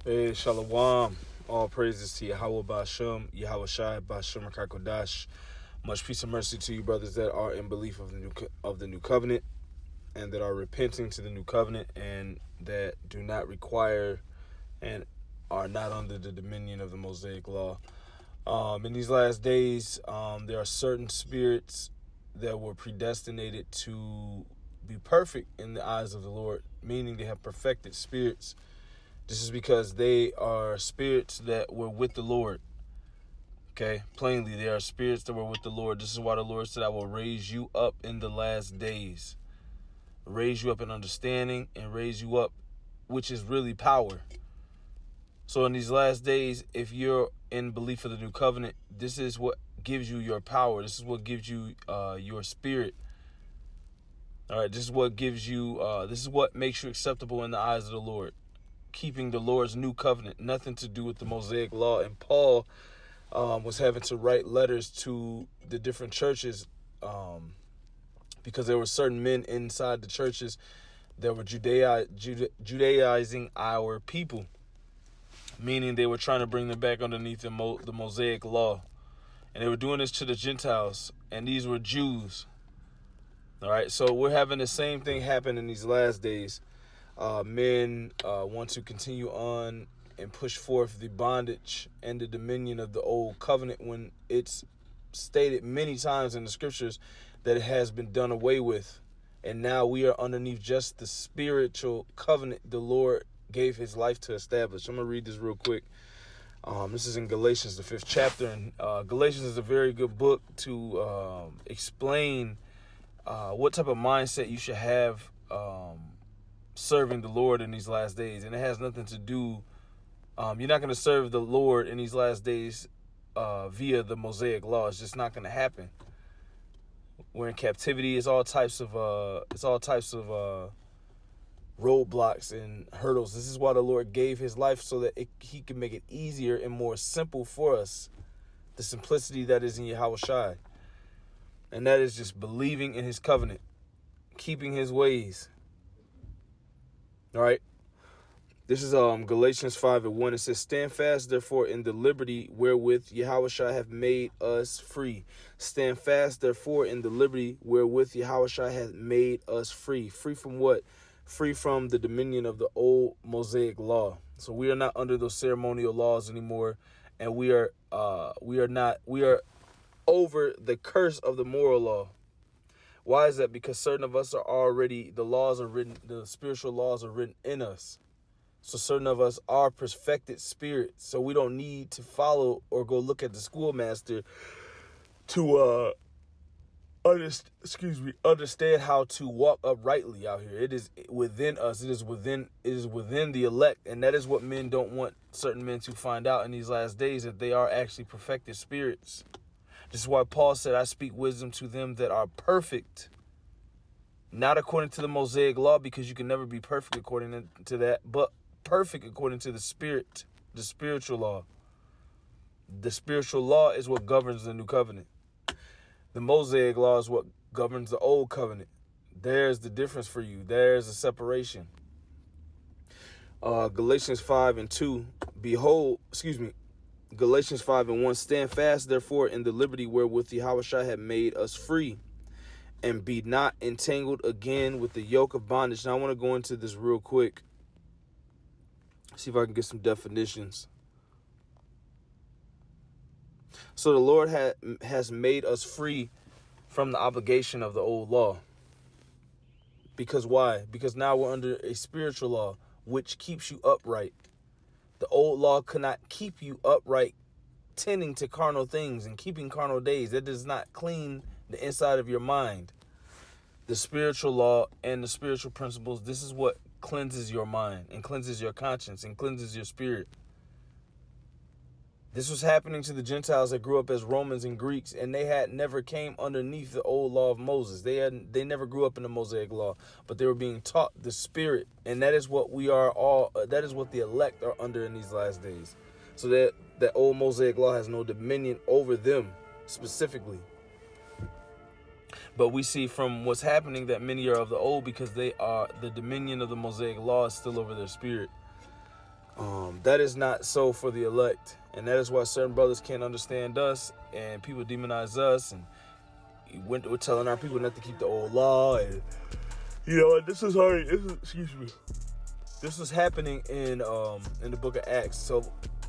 Hey, Shalom. All praises to Yahweh Ba'Shem, Yahweh Shai Ba'Shem Rakakodash. Much peace and mercy to you, brothers that are in belief of the new covenant, and that are repenting to the new covenant, and that do not require and are not under the dominion of the Mosaic Law. In these last days, there are certain spirits that were predestinated to be perfect in the eyes of the Lord, meaning they have perfected spirits. This is because they are spirits that were with the Lord. Okay, plainly, they are spirits that were with the Lord. This is why the Lord said, I will raise you up in the last days. Raise you up in understanding and raise you up, which is really power. So in these last days, if you're in belief of the new covenant, this is what gives you your power. This is what gives you your spirit. All right, this is what gives you, this is what makes you acceptable in the eyes of the Lord. Keeping the Lord's new covenant, nothing to do with the Mosaic Law. And Paul was having to write letters to the different churches because there were certain men inside the churches that were Judaizing our people, meaning they were trying to bring them back underneath the Mosaic Law. And they were doing this to the Gentiles, and these were Jews. All right, so we're having the same thing happen in these last days. Men want to continue on and push forth the bondage and the dominion of the old covenant when it's stated many times in the scriptures that it has been done away with. And now we are underneath just the spiritual covenant the Lord gave his life to establish. I'm going to read this real quick. This is in Galations, the 5th chapter. And Galatians is a very good book to explain what type of mindset you should have serving the Lord in these last days. And it has nothing to do, you're not going to serve the Lord in these last days via the Mosaic Law. It's just not going to happen. We're in captivity. It's all types of roadblocks and hurdles. This is why the Lord gave his life, so that he can make it easier and more simple for us. The simplicity that is in Yahweh Shai. And that is just believing in his covenant, keeping his ways. All right. This is Galatians 5:1. It says, stand fast, therefore, in the liberty wherewith Yahweh Shai hath made us free. Stand fast, therefore, in the liberty wherewith Yahweh Shai hath made us free. Free from what? Free from the dominion of the old Mosaic Law. So we are not under those ceremonial laws anymore, and we are over the curse of the moral law. Why is that? Because certain of us are already, the spiritual laws are written in us. So certain of us are perfected spirits. So we don't need to follow or go look at the schoolmaster to understand how to walk uprightly out here. It is within us. It is within the elect. And that is what men don't want certain men to find out in these last days, that they are actually perfected spirits. This is why Paul said, I speak wisdom to them that are perfect, not according to the Mosaic Law, because you can never be perfect according to that, but perfect according to the Spirit, the spiritual law. The spiritual law is what governs the new covenant. The Mosaic Law is what governs the old covenant. There's the difference for you. There's a separation. Galatians 5:2. Galatians 5:1. Stand fast, therefore, in the liberty wherewith Yahweh Shai hath made us free, and be not entangled again with the yoke of bondage. Now I want to go into this real quick. See if I can get some definitions. So the Lord has made us free from the obligation of the old law. Because why? Because now we're under a spiritual law, which keeps you upright. The old law could not keep you upright, tending to carnal things and keeping carnal days. That does not clean the inside of your mind. The spiritual law and the spiritual principles, this is what cleanses your mind and cleanses your conscience and cleanses your spirit. This was happening to the Gentiles that grew up as Romans and Greeks, and they had never came underneath the old law of Moses. They never grew up in the Mosaic Law, but they were being taught the Spirit, and that is what we are all. That is what the elect are under in these last days. So that old Mosaic Law has no dominion over them specifically. But we see from what's happening that many are of the old, because they are the dominion of the Mosaic Law is still over their spirit. That is not so for the elect. And that is why certain brothers can't understand us, and people demonize us, and we're telling our people not to keep the old law. And this is this is happening in the book of Acts. So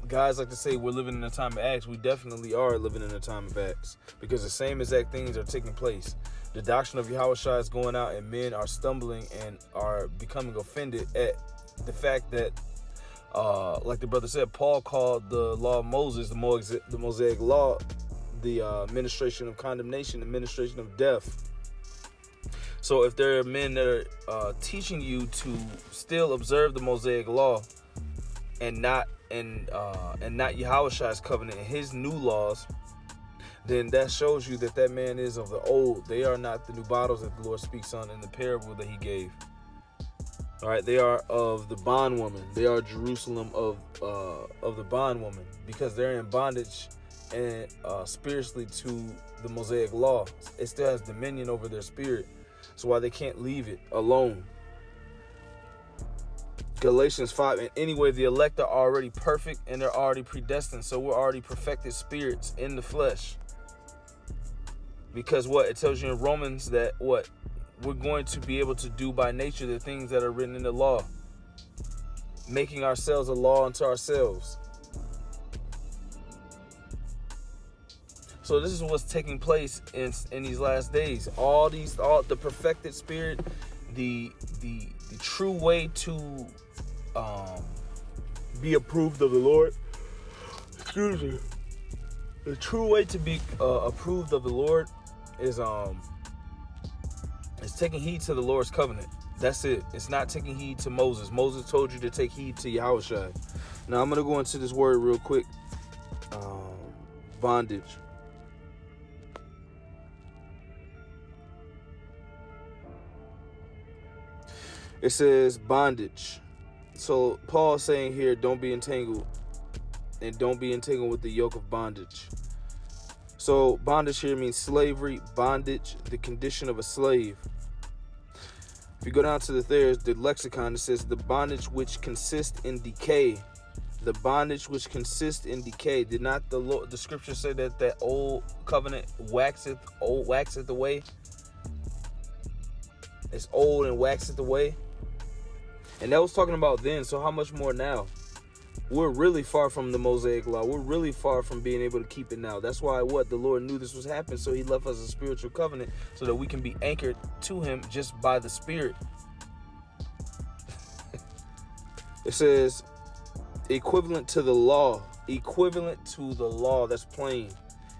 guys like to say we're living in a time of Acts. We definitely are living in a time of Acts, because the same exact things are taking place. The doctrine of Yahushua is going out, and men are stumbling and are becoming offended at the fact that, like the brother said, Paul called the law of Moses, the Mosiac Law, the administration of condemnation, administration of death. So if there are men that are teaching you to still observe the Mosaic Law and not Yahushua's covenant and his new laws, then that shows you that man is of the old. They are not the new bottles that the Lord speaks on in the parable that he gave. All right, they are of the bondwoman. They are Jerusalem of the bondwoman, because they're in bondage and spiritually to the Mosaic Law. It still has dominion over their spirit. So why they can't leave it alone. Galatians 5. And anyway, the elect are already perfect and they're already predestined. So we're already perfected spirits in the flesh. Because what? It tells you in Romans that what? We're going to be able to do by nature the things that are written in the law. Making ourselves a law unto ourselves. So this is what's taking place in these last days. All the perfected spirit, the true way to be approved of the Lord. Excuse me. The true way to be approved of the Lord is taking heed to the Lord's covenant. That's it. It's not taking heed to Moses. Moses told you to take heed to Yahushua. Now I'm gonna go into this word real quick. Bondage. It says bondage. So Paul's saying here, don't be entangled. And don't be entangled with the yoke of bondage. So bondage here means slavery, bondage, the condition of a slave. If you go down to the lexicon, it says the bondage which consists in decay. The bondage which consists in decay. Did not the scripture say that old covenant waxeth away? It's old and waxeth away. And that was talking about then, so how much more now? We're really far from the Mosaic Law. We're really far from being able to keep it now. That's why the Lord knew this was happening, so he left us a spiritual covenant so that we can be anchored to him just by the Spirit. It says equivalent to the law. Equivalent to the law. That's plain.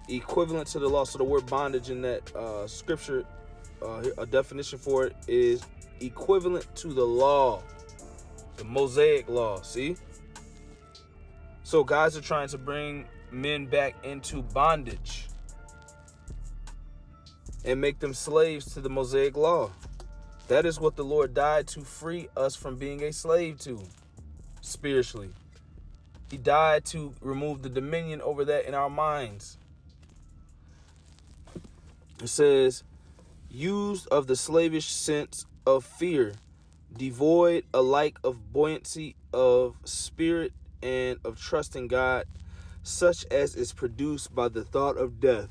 Equivalent to the law. So the word bondage in that scripture, a definition for it is equivalent to the law. The Mosaic Law, see? So guys are trying to bring men back into bondage and make them slaves to the Mosaic Law. That is what the Lord died to free us from being a slave to, spiritually. He died to remove the dominion over that in our minds. It says, used of the slavish sense of fear, devoid alike of buoyancy of spirit and of trust in God, such as is produced by the thought of death.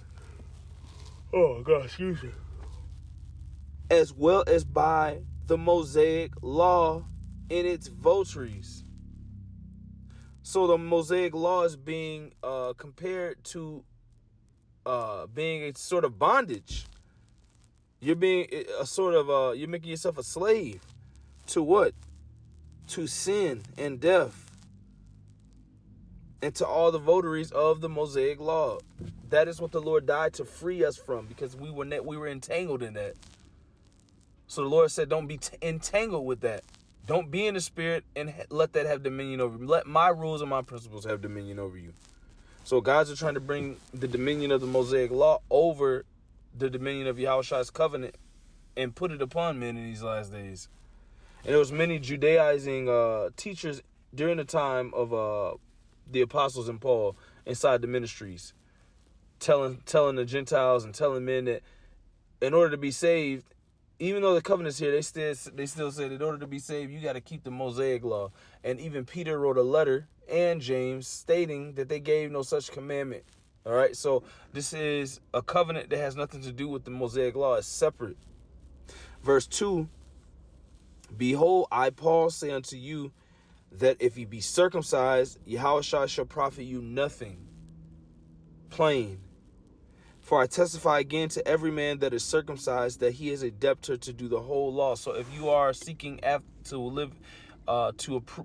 Oh God, excuse me. As well as by the Mosaic Law in its votaries. So the Mosaic Law is being compared to being a sort of bondage. You're being a sort of you're making yourself a slave to what? To sin and death. And to all the votaries of the Mosaic Law. That is what the Lord died to free us from, because we were entangled in that. So the Lord said, don't be entangled with that. Don't be in the spirit and let that have dominion over you. Let my rules and my principles have dominion over you. So guys are trying to bring the dominion of the Mosaic Law over the dominion of Yahushua's covenant and put it upon men in these last days. And there was many Judaizing teachers during the time of the apostles and Paul inside the ministries, telling the Gentiles and telling men that in order to be saved, even though the covenant's here, they still said in order to be saved, you got to keep the Mosaic Law. And even Peter wrote a letter, and James, stating that they gave no such commandment. All right, so this is a covenant that has nothing to do with the Mosaic Law. It's separate. Verse 2, behold, I, Paul, say unto you that if ye be circumcised, Yahushua shall profit you nothing. Plain. For I testify again to every man that is circumcised that he is a debtor to do the whole law. So if you are seeking to live,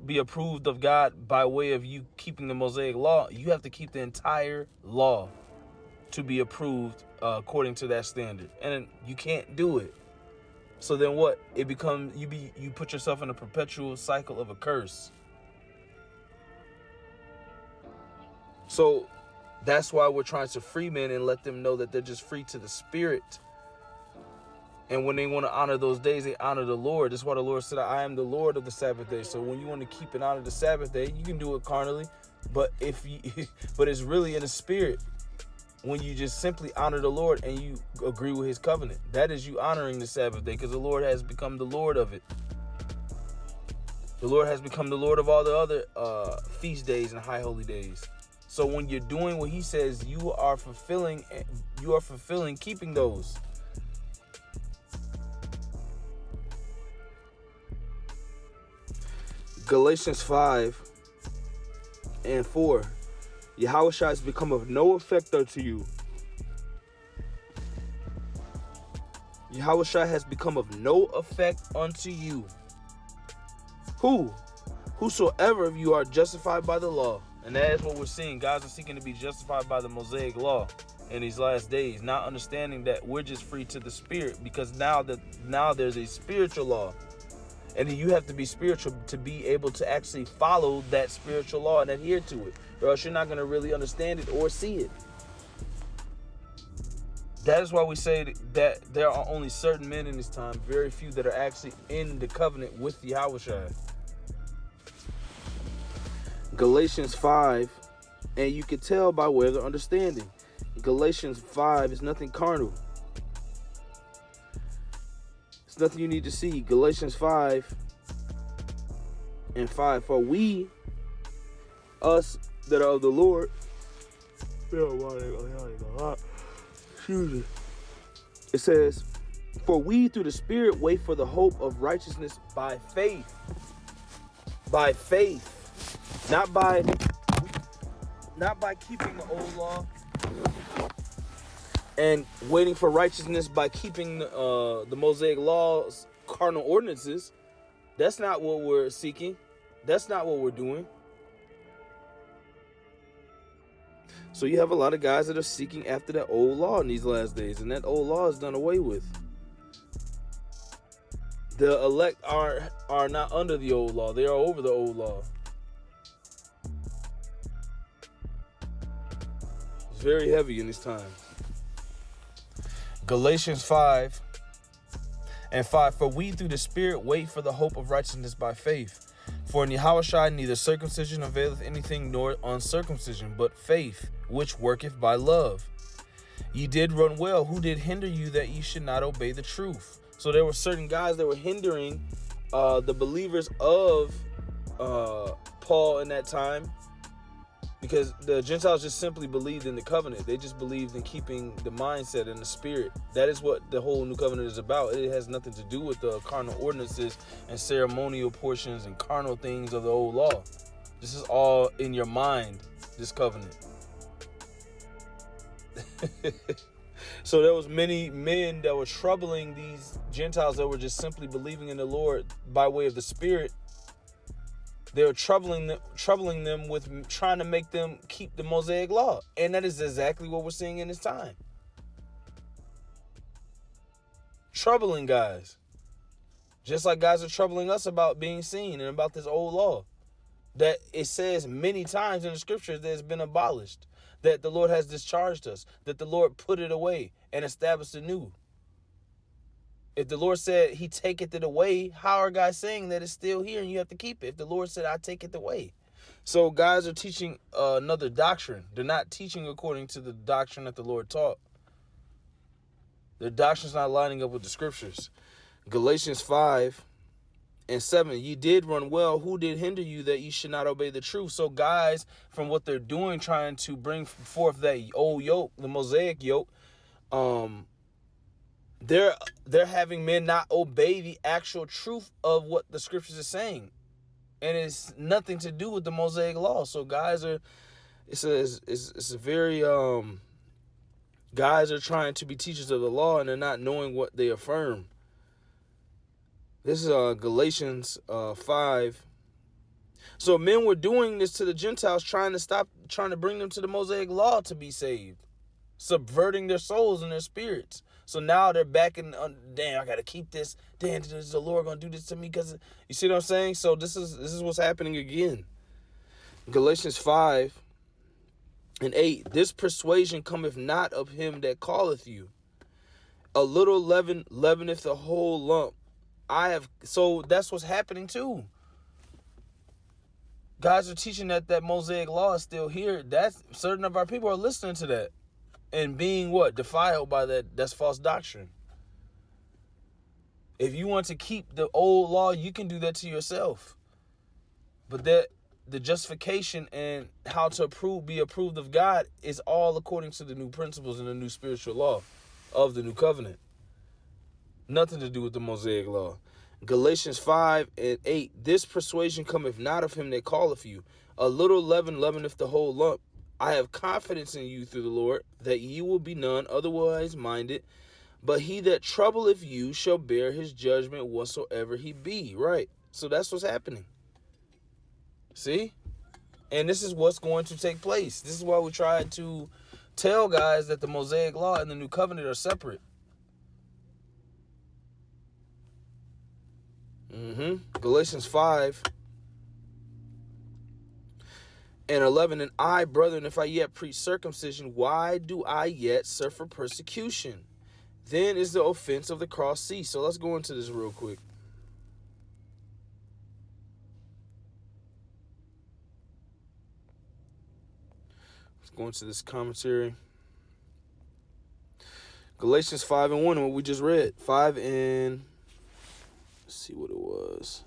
be approved of God by way of you keeping the Mosaic Law, you have to keep the entire law to be approved according to that standard. And you can't do it. So then what? It becomes you put yourself in a perpetual cycle of a curse. So that's why we're trying to free men and let them know that they're just free to the Spirit. And when they want to honor those days, they honor the Lord. That's why the Lord said, I am the Lord of the Sabbath day. So when you want to keep and honor the Sabbath day, you can do it carnally. But but it's really in the Spirit. When you just simply honor the Lord and you agree with his covenant, that is you honoring the Sabbath day, because the Lord has become the Lord of it. The Lord has become the Lord of all the other feast days and high holy days. So when you're doing what he says, you are fulfilling keeping those. Galatians 5 and 4. Yahushua has become of no effect unto you. Yahushua has become of no effect unto you. Whosoever of you are justified by the law. And that is what we're seeing. Guys are seeking to be justified by the Mosaic Law in these last days, not understanding that we're just free to the Spirit, because now there's a spiritual law. And you have to be spiritual to be able to actually follow that spiritual law and adhere to it, or else you're not going to really understand it or see it. That is why we say that there are only certain men in this time, very few, that are actually in the covenant with Yahushua. Galatians 5, and you can tell by way of their understanding. Galatians 5 is nothing carnal. It's nothing you need to see. Galatians 5 and 5. For we, us that are of the Lord, it says, for we through the Spirit wait for the hope of righteousness by faith. By faith. Not by keeping the old law and waiting for righteousness by keeping the Mosaic Law's carnal ordinances. That's not what we're seeking. That's not what we're doing. So you have a lot of guys that are seeking after that old law in these last days, and that old law is done away with. The elect are not under the old law. They are over the old law. It's very heavy in this time. Galatians 5 and 5. For we through the Spirit wait for the hope of righteousness by faith. For in Yahushua neither circumcision availeth anything, nor uncircumcision, but faith, which worketh by love. Ye did run well. Who did hinder you that ye should not obey the truth? So there were certain guys that were hindering the believers of Paul in that time, because the Gentiles just simply believed in the covenant. They just believed in keeping the mindset and the spirit. That is what the whole new covenant is about. It has nothing to do with the carnal ordinances and ceremonial portions and carnal things of the old law. This is all in your mind, this covenant. So there was many men that were troubling these Gentiles that were just simply believing in the Lord by way of the Spirit. They were troubling them with trying to make them keep the Mosaic Law. And that is exactly what we're seeing in this time. Troubling guys. Just like guys are troubling us about being seen and about this old law. That it says many times in the scriptures that it's been abolished. That the Lord has discharged us. That the Lord put it away and established anew. If the Lord said he taketh it away, how are guys saying that it's still here and you have to keep it? If the Lord said I take it away. So guys are teaching another doctrine. They're not teaching according to the doctrine that the Lord taught. Their doctrine's not lining up with the scriptures. Galatians 5:7, ye did run well. Who did hinder you that you should not obey the truth? So guys, from what they're doing, trying to bring forth that old yoke, the Mosaic yoke, they're having men not obey the actual truth of what the scriptures are saying. And it's nothing to do with the Mosaic Law. So guys it's a very, guys are trying to be teachers of the law and they're not knowing what they affirm. This is Galatians 5. So men were doing this to the Gentiles, trying to bring them to the Mosaic Law to be saved, subverting their souls and their spirits. So now they're back in, damn, I got to keep this. Damn, is the Lord going to do this to me? Because you see what I'm saying? So this is what's happening again. Galatians 5:8. This persuasion cometh not of him that calleth you. A little leaven leaveneth the whole lump. So that's what's happening too. Guys are teaching that Mosaic Law is still here. That's certain of our people are listening to that and being defiled by that. That's false doctrine. If you want to keep the old law, you can do that to yourself. But the justification and how to be approved of God is all according to the new principles and the new spiritual law of the new covenant. Nothing to do with the Mosaic Law. Galatians 5:8. This persuasion cometh not of him that calleth you. A little leaven leaveneth the whole lump. I have confidence in you through the Lord, that ye will be none otherwise minded. But he that troubleth you shall bear his judgment whatsoever he be. Right. So that's what's happening. See? And this is what's going to take place. This is why we try to tell guys that the Mosaic Law and the New Covenant are separate. Galatians 5:11. And I, brethren, if I yet preach circumcision, why do I yet suffer persecution? Then is the offense of the cross ceased. So let's go into this real quick. Let's go into this commentary. Galatians 5:1, what we just read. Let's see what it was.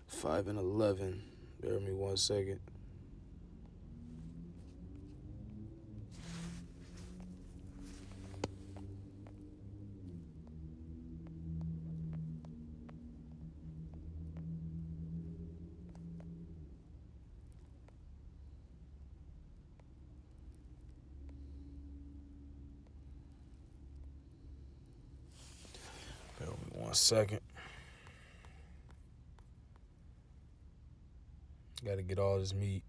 5:11. Bear with me 1 second. Bear with me 1 second. Got to get all this meat.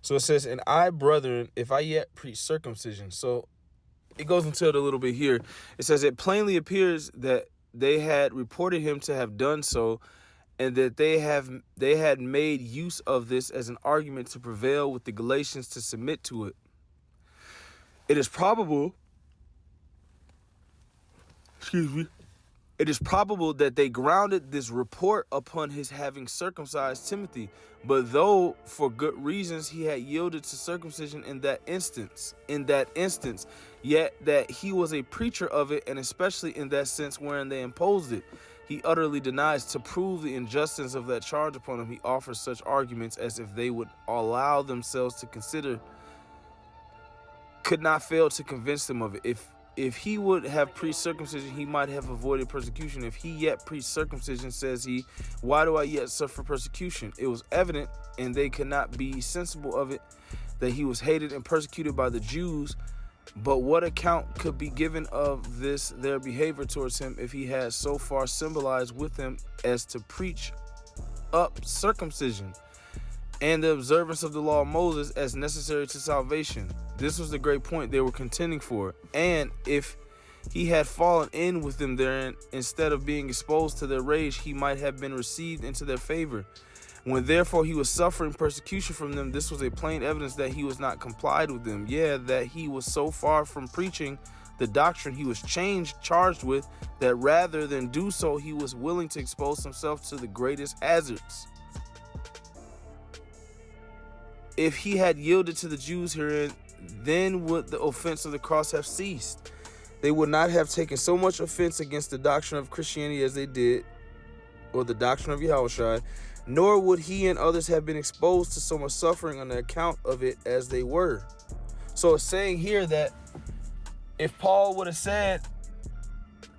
So it says, and I, brethren, if I yet preach circumcision. So it goes into it a little bit here. It says, it plainly appears that they had reported him to have done so, and that they had made use of this as an argument to prevail with the Galatians to submit to it. It is probable, it is probable that they grounded this report upon his having circumcised Timothy, but though for good reasons he had yielded to circumcision in that instance, yet that he was a preacher of it, and especially in that sense wherein they imposed it, he utterly denies. To prove the injustice of that charge upon him, he offers such arguments as, if they would allow themselves to consider, could not fail to convince them of it. If he would have preached circumcision, he might have avoided persecution. If he yet preached circumcision, says he, why do I yet suffer persecution? It was evident, and they could not be sensible of it, that he was hated and persecuted by the Jews. But what account could be given of this their behavior towards him, if he had so far symbolized with them as to preach up circumcision and the observance of the law of Moses as necessary to salvation? This was the great point they were contending for. And if he had fallen in with them therein, instead of being exposed to their rage, he might have been received into their favor. When therefore he was suffering persecution from them, this was a plain evidence that he was not complied with them. Yeah, that he was so far from preaching the doctrine he was charged with, that rather than do so, he was willing to expose himself to the greatest hazards. If he had yielded to the Jews herein, then would the offense of the cross have ceased. They would not have taken so much offense against the doctrine of Christianity as they did, or the doctrine of Yahushua, nor would he and others have been exposed to so much suffering on the account of it as they were. So it's saying here that if Paul would have said,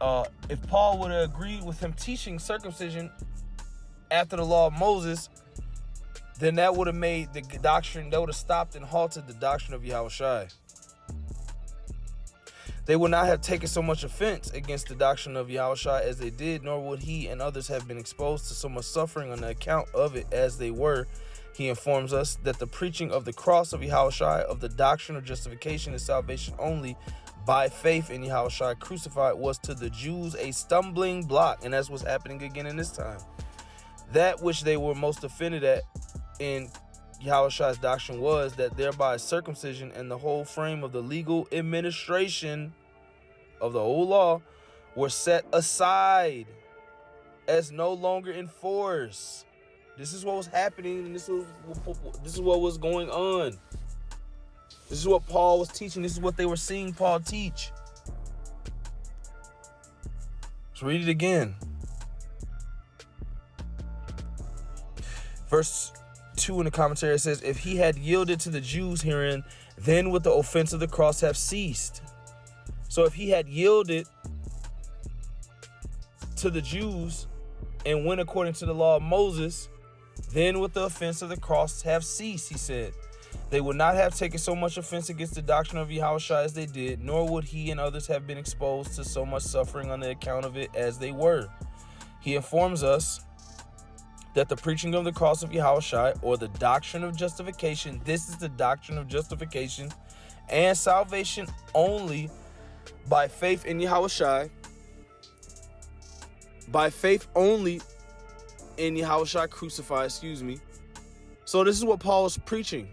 if Paul would have agreed with him teaching circumcision after the law of Moses, then that would have made the doctrine, that would have stopped and halted the doctrine of Yahushua. They would not have taken so much offense against the doctrine of Yahushua as they did, nor would he and others have been exposed to so much suffering on the account of it as they were. He informs us that the preaching of the cross of Yahushua, of the doctrine of justification and salvation only by faith in Yahushua crucified, was to the Jews a stumbling block. And that's what's happening again in this time. That which they were most offended at in Yahushua's doctrine was that thereby circumcision and the whole frame of the legal administration of the whole law were set aside as no longer in force. This is what was happening, and this is what was going on. This is what Paul was teaching. This is what they were seeing Paul teach. Let's read it again. Verse 2 in the commentary says, if he had yielded to the Jews herein, then would the offense of the cross have ceased. So if he had yielded to the Jews and went according to the law of Moses, then would the offense of the cross have ceased, he said. They would not have taken so much offense against the doctrine of Yahushua as they did, nor would he and others have been exposed to so much suffering on the account of it as they were. He informs us that the preaching of the cross of Yahushua, or the doctrine of justification, this is the doctrine of justification and salvation only by faith in Yahushua, by faith only in Yahushua crucified, So this is what Paul was preaching.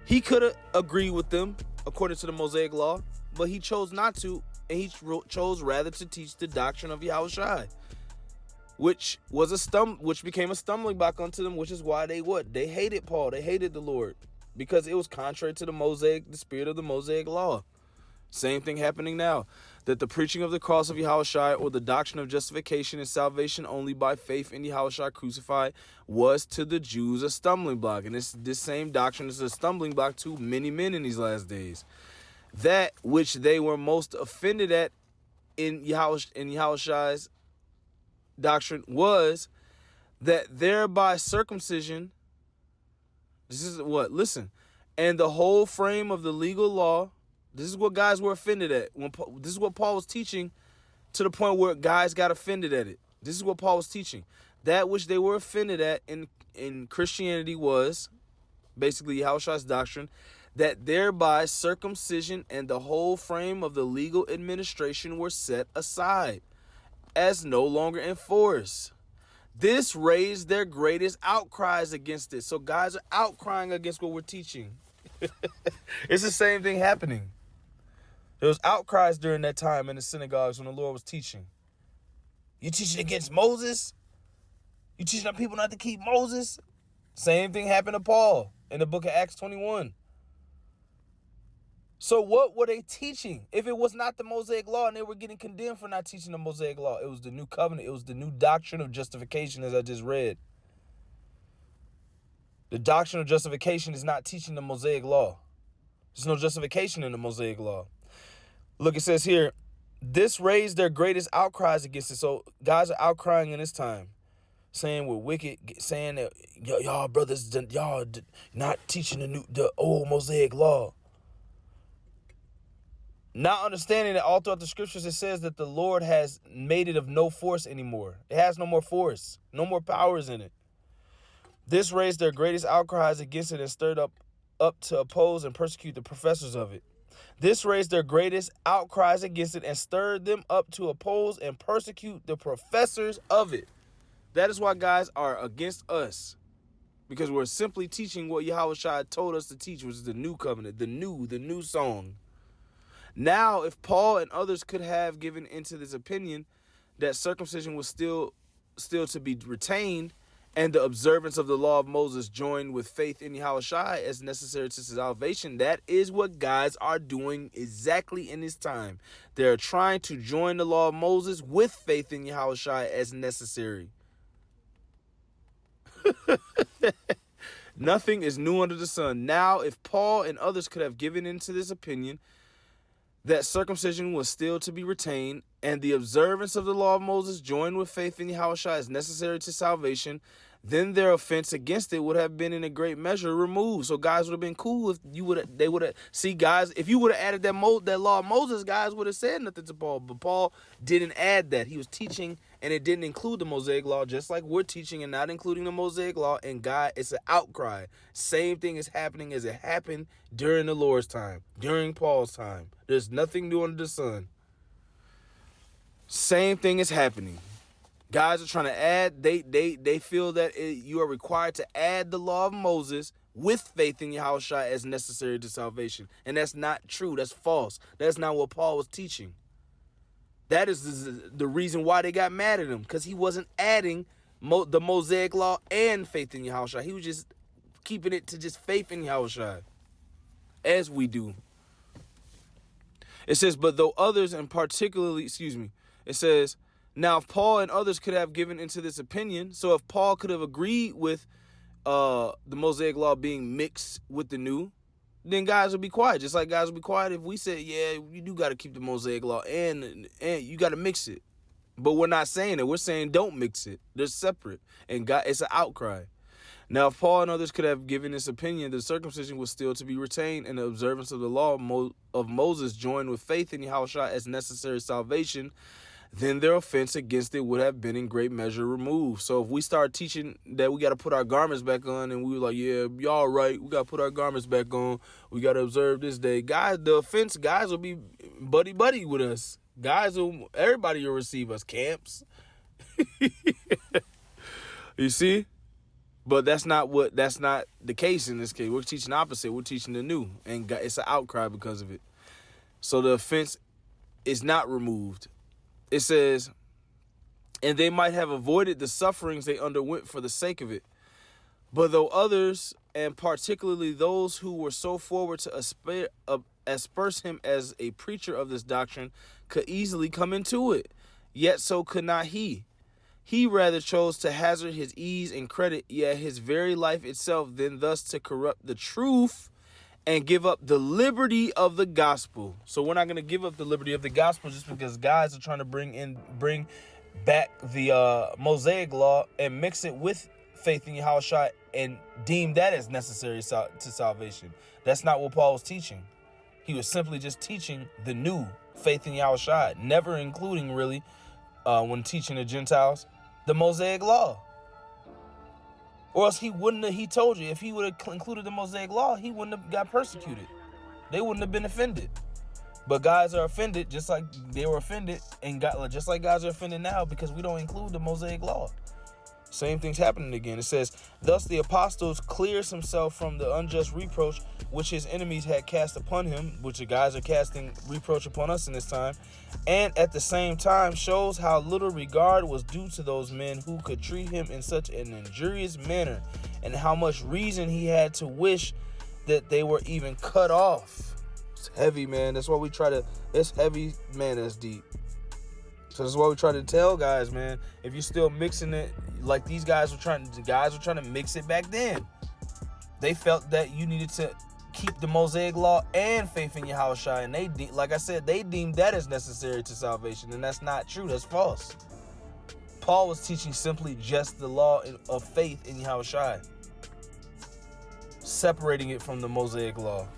He could have agreed with them according to the Mosiac Law, but he chose not to, and he chose rather to teach the doctrine of Yahushua, which became a stumbling block unto them, which is why they hated Paul. They hated the Lord because it was contrary to the spirit of the Mosiac Law. Same thing happening now, that the preaching of the cross of Yahushua, or the doctrine of justification and salvation only by faith in Yahushua crucified, was to the Jews a stumbling block. And this same doctrine is a stumbling block to many men in these last days. That which they were most offended at in Yahushua's doctrine was that thereby circumcision, this is what, listen, and the whole frame of the legal law, this is what guys were offended at. This is what Paul was teaching, to the point where guys got offended at it. This is what Paul was teaching. That which they were offended at in Christianity was basically Yahushua's doctrine, that thereby circumcision and the whole frame of the legal administration were set aside as no longer in force. This raised their greatest outcries against it. So guys are outcrying against what we're teaching. It's the same thing happening. There was outcries during that time in the synagogues when the Lord was teaching. You teaching against Moses? You teaching our people not to keep Moses? Same thing happened to Paul in the book of Acts 21. So what were they teaching? If it was not the Mosaic Law, and they were getting condemned for not teaching the Mosaic Law, it was the new covenant. It was the new doctrine of justification, as I just read. The doctrine of justification is not teaching the Mosaic Law. There's no justification in the Mosaic Law. Look, it says here, this raised their greatest outcries against it. So guys are outcrying in this time, saying we're wicked, saying that y'all brothers, y'all not teaching the old Mosaic Law. Not understanding that all throughout the scriptures it says that the Lord has made it of no force anymore. It has no more force, no more powers in it. This raised their greatest outcries against it and stirred up to oppose and persecute the professors of it. This raised their greatest outcries against it and stirred them up to oppose and persecute the professors of it. That is why guys are against us, because we're simply teaching what Yahushua told us to teach, which is the new covenant, the new song. Now, if Paul and others could have given into this opinion that circumcision was still to be retained, and the observance of the law of Moses joined with faith in Yahushua as necessary to salvation. That is what guys are doing exactly in this time. They're trying to join the law of Moses with faith in Yahushua as necessary. Nothing is new under the sun. Now, if Paul and others could have given into this opinion that circumcision was still to be retained, and the observance of the law of Moses joined with faith in Yahushua is necessary to salvation, then their offense against it would have been in a great measure removed. So guys would have been cool if they would have, see guys, if you would have added that law of Moses, guys would have said nothing to Paul. But Paul didn't add that. He was teaching, and it didn't include the Mosaic Law, just like we're teaching and not including the Mosaic Law. And God, it's an outcry. Same thing is happening as it happened during the Lord's time, during Paul's time. There's nothing new under the sun. Same thing is happening. Guys are trying to add, they feel that you are required to add the law of Moses with faith in Yahushua as necessary to salvation. And that's not true. That's false. That's not what Paul was teaching. That is the reason why they got mad at him, because he wasn't adding the Mosaic Law and faith in Yahushua. He was just keeping it to just faith in Yahushua, as we do. It says, but though others, and particularly, it says, now if Paul and others could have given into this opinion, so if Paul could have agreed with the Mosaic Law being mixed with the new, then guys would be quiet. Just like guys would be quiet if we said, yeah, you do got to keep the Mosaic Law and you got to mix it. But we're not saying it. We're saying don't mix it. They're separate. And God, it's an outcry. Now, if Paul and others could have given this opinion, the circumcision was still to be retained, and the observance of the law of Moses joined with faith in Yahushua as necessary salvation, then their offense against it would have been in great measure removed. So if we start teaching that we got to put our garments back on, and we were like, yeah, y'all right, we got to put our garments back on, we got to observe this day, guys, the offense, guys will be buddy with us. Everybody will receive us, camps. You see? But that's not the case in this case. We're teaching opposite. We're teaching the new, and it's an outcry because of it. So the offense is not removed. It says, and they might have avoided the sufferings they underwent for the sake of it. But though others, and particularly those who were so forward to asperse him as a preacher of this doctrine, could easily come into it, yet so could not he. He rather chose to hazard his ease and credit, yet his very life itself, than thus to corrupt the truth and give up the liberty of the gospel. So we're not going to give up the liberty of the gospel just because guys are trying to bring back the Mosaic Law and mix it with faith in Yahushua and deem that as necessary to salvation. That's not what Paul was teaching. He was simply just teaching the new faith in Yahushua, never including really when teaching the Gentiles the Mosaic Law. Or else he told you, if he would have included the Mosaic Law, he wouldn't have got persecuted. They wouldn't have been offended. But guys are offended just like they were offended, and just like guys are offended now because we don't include the Mosaic Law. Same thing's happening again. It says, thus the apostles clears himself from the unjust reproach which his enemies had cast upon him, which the guys are casting reproach upon us in this time, and at the same time shows how little regard was due to those men who could treat him in such an injurious manner, and how much reason he had to wish that they were even cut off. It's heavy, man. That's why it's heavy, man. That's deep. So that's why we try to tell guys, man, if you're still mixing it, like these guys were trying to mix it back then. They felt that you needed to keep the Mosaic Law and faith in Yahushua, and like I said, they deemed that as necessary to salvation, and that's not true. That's false. Paul was teaching simply just the law of faith in Yahushua, separating it from the Mosaic Law.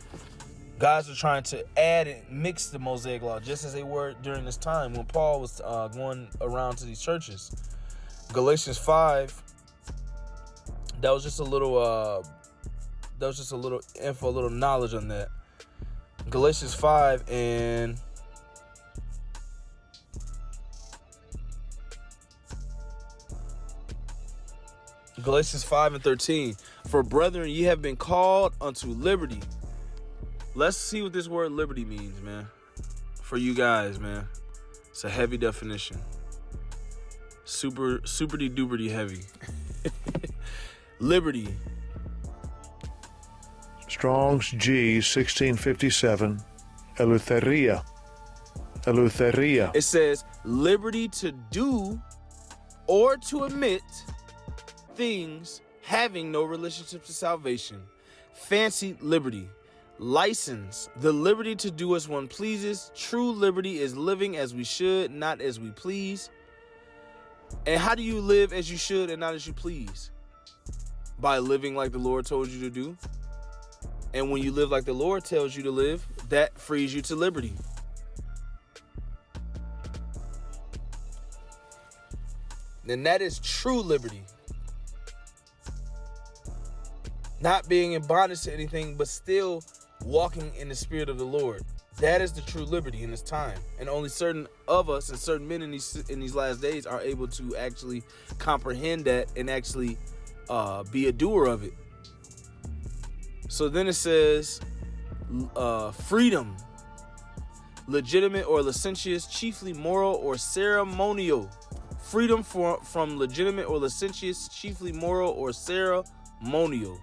Guys are trying to add and mix the Mosaic Law, just as they were during this time when Paul was going around to these churches. Galatians 5. That was just a little info, a little knowledge on that. Galatians 5 and Galatians 5 and 13. For brethren, ye have been called unto liberty. Let's see what this word liberty means, man. For you guys, man. It's a heavy definition. Super duper heavy. Liberty. Strong's G 1657. Eleutheria. Eleutheria. It says liberty to do or to omit things having no relationship to salvation. Fancy liberty. License. The liberty to do as one pleases. True liberty is living as we should, not as we please. And how do you live as you should and not as you please? By living like the Lord told you to do. And when you live like the Lord tells you to live, that frees you to liberty. And that is true liberty. Not being in bondage to anything, but still walking in the spirit of the Lord. That is the true liberty in this time. And only certain of us and certain men in these last days are able to actually comprehend that and actually be a doer of it. So then it says freedom. Legitimate or licentious, chiefly moral or ceremonial. Freedom from legitimate or licentious, chiefly moral or ceremonial.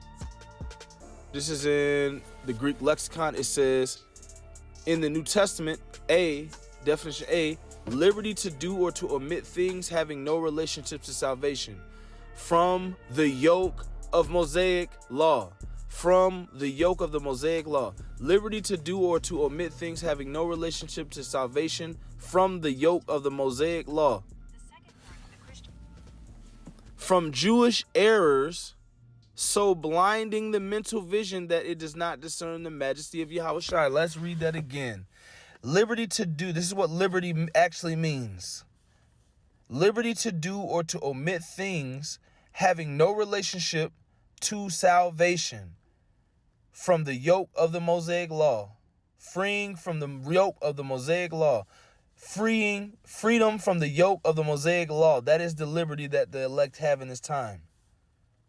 This is in the Greek lexicon. It says in the New Testament, definition A, liberty to do or to omit things having no relationship to salvation. From the yoke of Mosiac Law. From the yoke of the Mosiac Law. Liberty to do or to omit things having no relationship to salvation. From the yoke of the Mosiac Law. From Jewish errors, so blinding the mental vision that it does not discern the majesty of Yahushua. Let's read that again. Liberty to do. This is what liberty actually means. Liberty to do or to omit things having no relationship to salvation. From the yoke of the Mosiac Law. Freeing from the yoke of the Mosiac Law. Freedom from the yoke of the Mosiac Law. That is the liberty that the elect have in this time.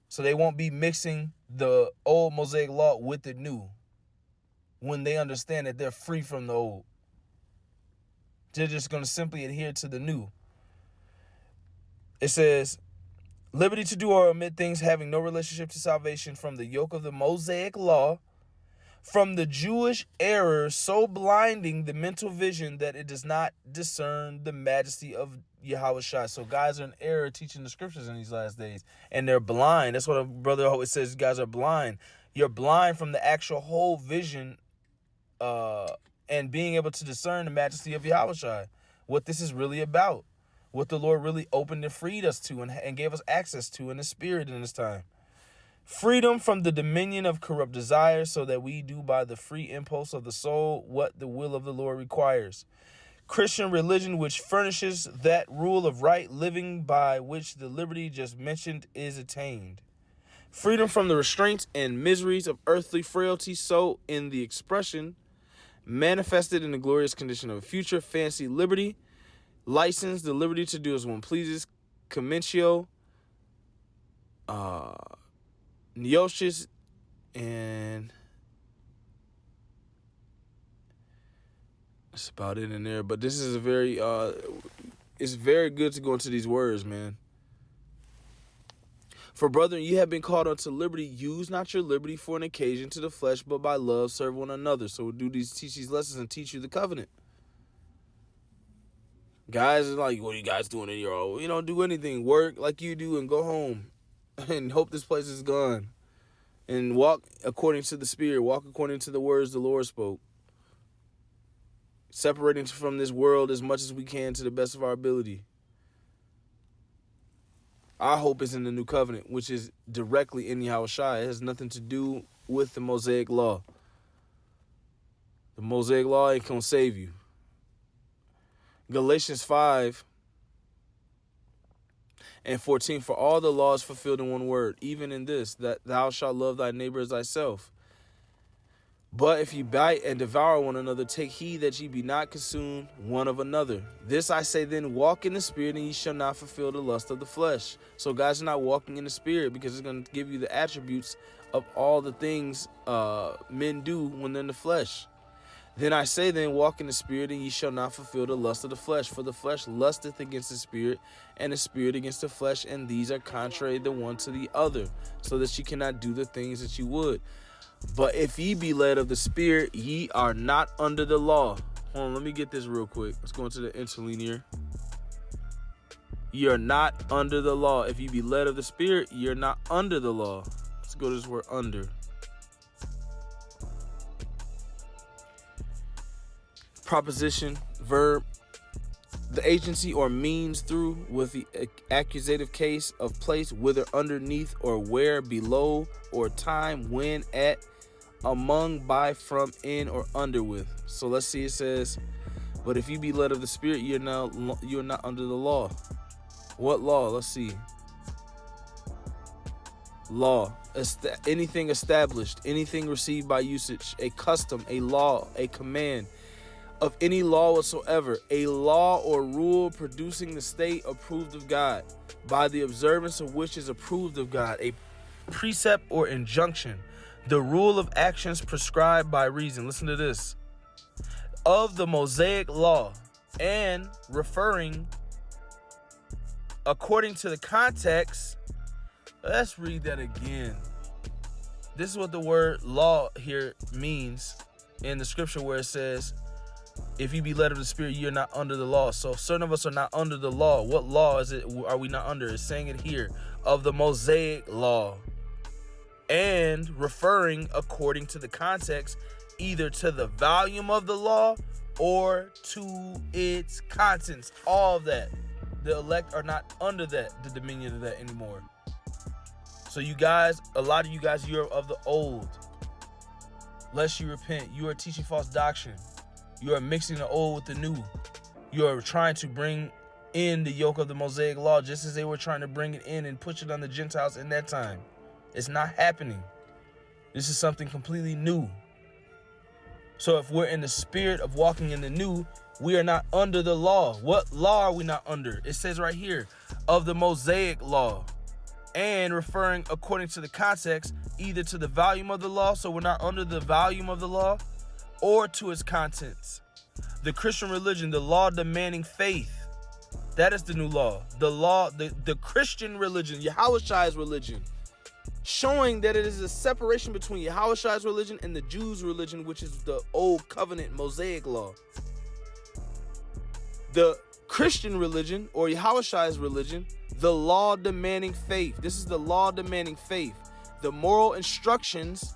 So they won't be mixing the old Mosiac Law with the new when they understand that they're free from the old. They're just going to simply adhere to the new. It says, liberty to do or omit things having no relationship to salvation from the yoke of the Mosiac Law, from the Jewish error so blinding the mental vision that it does not discern the majesty of Yahushua. So guys are in error teaching the scriptures in these last days, and they're blind. That's what a brother always says, you guys are blind. You're blind from the actual whole vision and being able to discern the majesty of Yahushua, what this is really about, what the Lord really opened and freed us to and gave us access to in the spirit in this time. Freedom from the dominion of corrupt desires, so that we do by the free impulse of the soul what the will of the Lord requires. Christian religion, which furnishes that rule of right living by which the liberty just mentioned is attained. Freedom from the restraints and miseries of earthly frailty, so in the expression manifested in the glorious condition of a future. Fancy liberty. License, the liberty to do as one pleases. Commencio. Neosis, and that's about it in there. But this is a very it's very good to go into these words, man. For brethren, you have been called unto liberty. Use not your liberty for an occasion to the flesh, but by love serve one another. So we'll teach these lessons and teach you the covenant. Guys are like, what are you guys doing in your own? You don't do anything. Work like you do and go home and hope this place is gone. And walk according to the Spirit. Walk according to the words the Lord spoke. Separating from this world as much as we can to the best of our ability. Our hope is in the new covenant, which is directly in Yahushua. It has nothing to do with the Mosaic Law. The Mosaic Law ain't gonna save you. Galatians 5 and 14, for all the laws fulfilled in one word, even in this, that thou shalt love thy neighbor as thyself. But if ye bite and devour one another, take heed that ye be not consumed one of another. This I say then, walk in the Spirit, and ye shall not fulfill the lust of the flesh. So guys are not walking in the Spirit because it's going to give you the attributes of all the things men do when they're in the flesh. Then I say, then walk in the spirit, and ye shall not fulfill the lust of the flesh. For the flesh lusteth against the spirit, and the spirit against the flesh, and these are contrary the one to the other, so that ye cannot do the things that ye would. But if ye be led of the spirit, ye are not under the law. Hold on, let me get this real quick. Let's go into the interlinear. Ye are not under the law. If ye be led of the spirit, ye are not under the law. Let's go to this word under. Proposition, verb, the agency or means through with the accusative case of place, whither, underneath, or where, below, or time, when, at, among, by, from, in, or under with. So let's see, it says, but if you be led of the spirit, you're not under the law. What law? Let's see. Law, anything established, anything received by usage, a custom, a law, a command of any law whatsoever, a law or rule producing the state approved of God, by the observance of which is approved of God, a precept or injunction, the rule of actions prescribed by reason. Listen to this. Of the Mosaic Law, and referring according to the context. Let's read that again. This is what the word law here means in the scripture, where it says, if you be led of the spirit, you're not under the law. So certain of us are not under the law. What law is it? Are we not under? It's saying it here, of the Mosaic Law, and referring according to the context, either to the volume of the law or to its contents. All of that. The elect are not under that, the dominion of that anymore. So you guys, a lot of you guys, you're of the old. Lest you repent, you are teaching false doctrine. You are mixing the old with the new. You are trying to bring in the yoke of the Mosaic Law, just as they were trying to bring it in and push it on the Gentiles in that time. It's not happening. This is something completely new. So if we're in the spirit of walking in the new, we are not under the law. What law are we not under? It says right here, of the Mosaic Law, and referring according to the context, either to the volume of the law, so we're not under the volume of the law, or to its contents. The Christian religion, the law demanding faith, that is the new law. The law, the Christian religion, Yahushai's religion, showing that it is a separation between Yahushai's religion and the Jews' religion, which is the old covenant Mosaic Law. The Christian religion, or Yahushai's religion, the law demanding faith. This is the law demanding faith. The moral instructions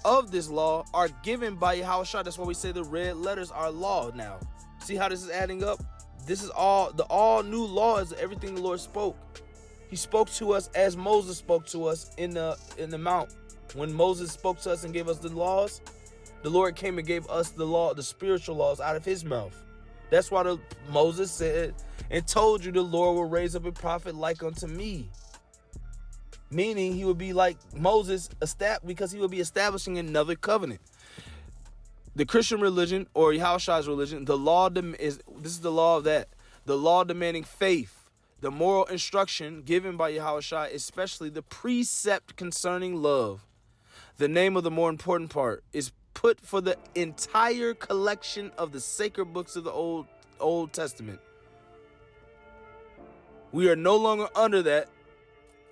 of this law are given by Yahushua. That's why we say the red letters are law now. See how this is adding up? This is all new law is everything the Lord spoke. He spoke to us as Moses spoke to us in the mount. When Moses spoke to us and gave us the laws, the Lord came and gave us the law, the spiritual laws out of his mouth. That's why Moses said and told you the Lord will raise up a prophet like unto me. Meaning he would be like Moses, because he would be establishing another covenant. The Christian religion, or Yahushua's religion, this is the law of that. The law demanding faith, the moral instruction given by Yahushua, especially the precept concerning love. The name of the more important part is put for the entire collection of the sacred books of the Old Testament. We are no longer under that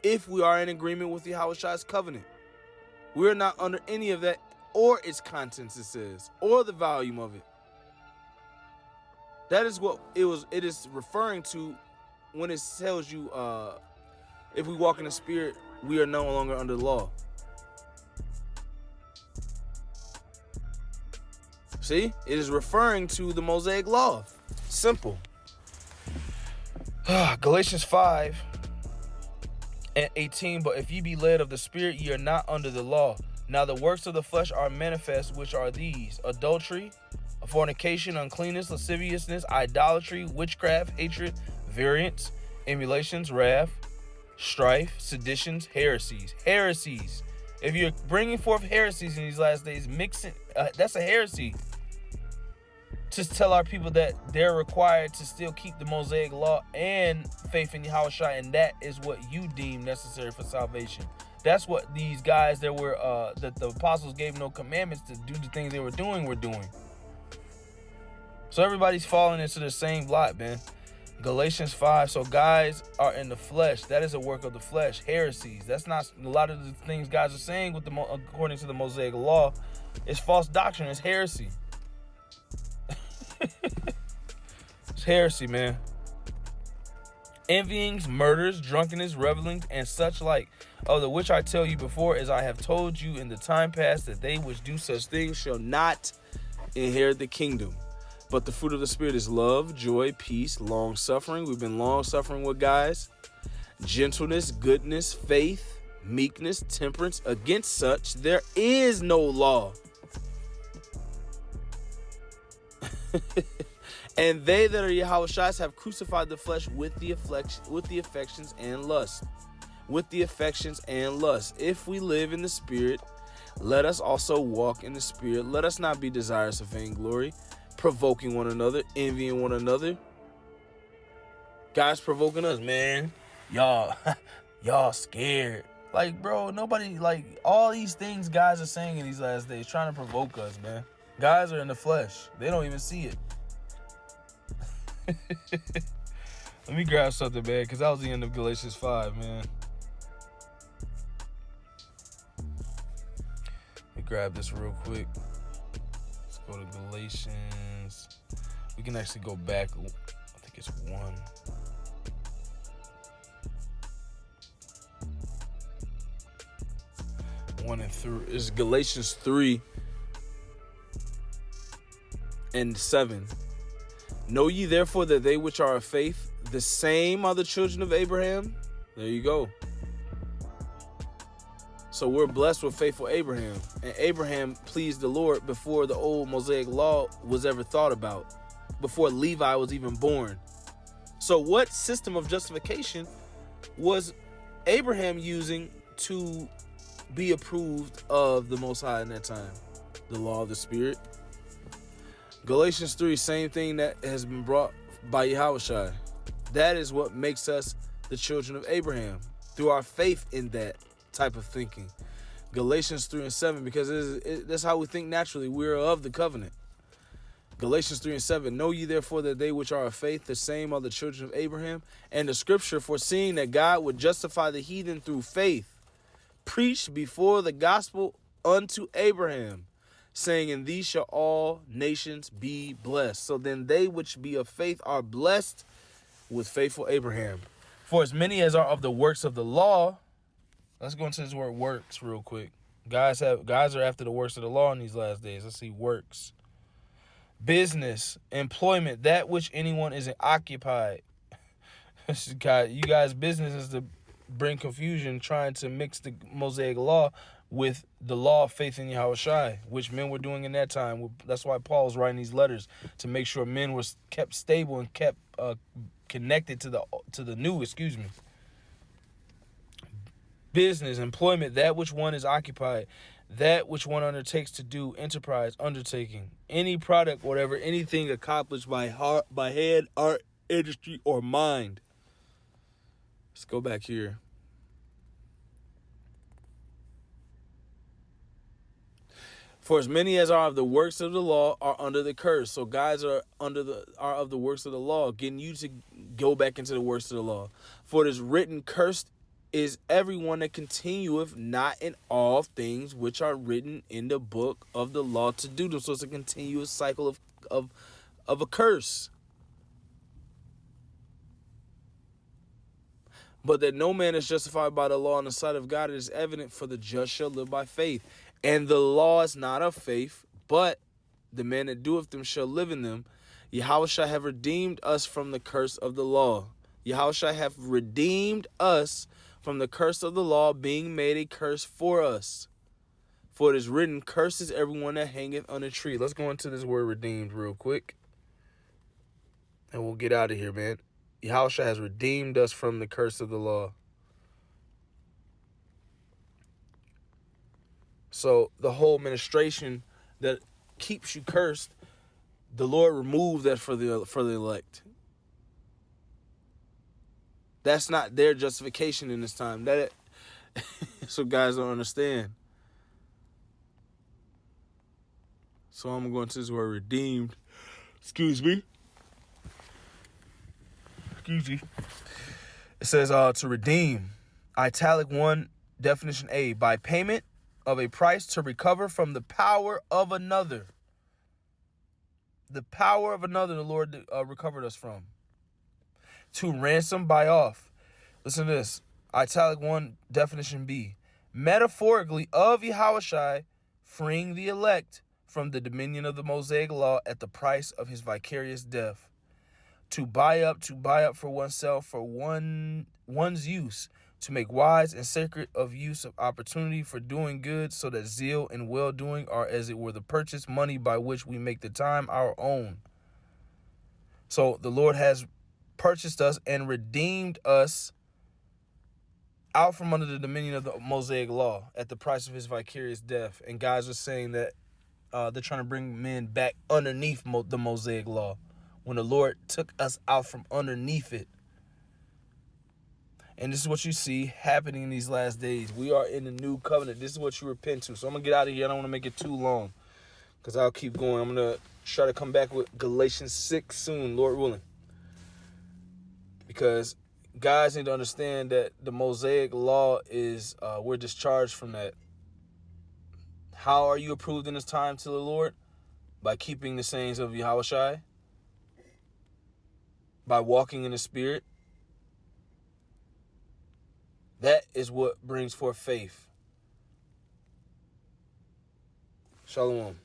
if we are in agreement with Yahushua's covenant. We're not under any of that or its contents, it says, or the volume of it. That is what it is referring to when it tells you if we walk in the spirit, we are no longer under the law. See, it is referring to the Mosaic Law. Simple. Galatians 5:18, but if ye be led of the Spirit, ye are not under the law. Now the works of the flesh are manifest, which are these: adultery, fornication, uncleanness, lasciviousness, idolatry, witchcraft, hatred, variance, emulations, wrath, strife, seditions, heresies. Heresies. If you're bringing forth heresies in these last days, mixing, that's a heresy. Just tell our people that they're required to still keep the Mosaic Law and faith in Yahushua, and that is what you deem necessary for salvation. That's what these guys that the apostles gave no commandments to do the things they were doing. So everybody's falling into the same lot, man. Galatians 5. So guys are in the flesh. That is a work of the flesh. Heresies. That's not a lot of the things guys are saying with according to the Mosaic Law. It's false doctrine. It's heresy. It's heresy, man. Envyings, murders, drunkenness, revelings, and such like, of the which I tell you before, as I have told you in the time past, that they which do such things shall not inherit the kingdom. But the fruit of the Spirit is love, joy, peace, long-suffering. We've been long-suffering with guys. Gentleness, goodness, faith, meekness, temperance. Against such there is no law. And they that are Yahushua have crucified the flesh with the affections and lust. With the affections and lust. If we live in the Spirit, let us also walk in the Spirit. Let us not be desirous of vainglory, provoking one another, envying one another. Guys provoking us, man. Y'all scared. Like, bro, nobody, like, all these things guys are saying in these last days, trying to provoke us, man. Guys are in the flesh. They don't even see it. Let me grab something, man, because that was the end of Galatians 5, man. Let me grab this real quick. Let's go to Galatians. We can actually go back. I think it's 1. And 3. It's Galatians 3 and 7. Know ye therefore that they which are of faith, the same are the children of Abraham? There you go. So we're blessed with faithful Abraham. And Abraham pleased the Lord before the old Mosaic Law was ever thought about, before Levi was even born. So what system of justification was Abraham using to be approved of the Most High in that time? The law of the Spirit. Galatians 3, same thing that has been brought by Yahushua. That is what makes us the children of Abraham, through our faith in that type of thinking. Galatians 3 and 7, because that's how we think naturally. We're of the covenant. Galatians 3 and 7, know ye therefore that they which are of faith, the same are the children of Abraham. And the scripture, foreseeing that God would justify the heathen through faith, preached before the gospel unto Abraham, saying, in these shall all nations be blessed. So then they which be of faith are blessed with faithful Abraham. For as many as are of the works of the law, let's go into this word works real quick. Guys are after the works of the law in these last days. Let's see, works. Business, employment, that which anyone is occupied. You guys' business is to bring confusion, trying to mix the Mosaic Law with the law of faith in Yahushua, which men were doing in that time. That's why Paul was writing these letters, to make sure men were kept stable and kept connected to the new. Business, employment, that which one is occupied, that which one undertakes to do, enterprise, undertaking, any product, whatever, anything accomplished by head, art, industry, or mind. Let's go back here. For as many as are of the works of the law are under the curse. So guys are of the works of the law, getting you to go back into the works of the law. For it is written, cursed is everyone that continueth not in all things which are written in the book of the law to do them. So it's a continuous cycle of a curse. But that no man is justified by the law in the sight of God, it is evident, for the just shall live by faith. And the law is not of faith, but the man that doeth them shall live in them. Yahushua have redeemed us from the curse of the law. Yahushua have redeemed us from the curse of the law, being made a curse for us. For it is written, curses everyone that hangeth on a tree. Let's go into this word redeemed real quick, and we'll get out of here, man. Yahushua has redeemed us from the curse of the law. So the whole administration that keeps you cursed, the Lord removed that for the elect. That's not their justification in this time. So guys don't understand. So I'm going to this word redeemed. Excuse me. It says to redeem, italic 1, definition A, by payment of a price to recover from the power of another. The power of another the Lord recovered us from. To ransom, buy off. Listen to this. Italic 1, definition B. Metaphorically of Yahushai freeing the elect from the dominion of the Mosaic Law at the price of his vicarious death. To buy up for oneself for one's use, to make wise and sacred of use of opportunity for doing good, so that zeal and well-doing are as it were the purchase money by which we make the time our own. So the Lord has purchased us and redeemed us out from under the dominion of the Mosaic Law at the price of his vicarious death. And guys are saying that they're trying to bring men back underneath the Mosaic Law when the Lord took us out from underneath it. And this is what you see happening in these last days. We are in the new covenant. This is what you repent to. So I'm going to get out of here. I don't want to make it too long because I'll keep going. I'm going to try to come back with Galatians 6 soon, Lord willing. Because guys need to understand that the Mosaic Law is, we're discharged from that. How are you approved in this time to the Lord? By keeping the sayings of Yahushai. By walking in the Spirit. That is what brings forth faith. Shalom.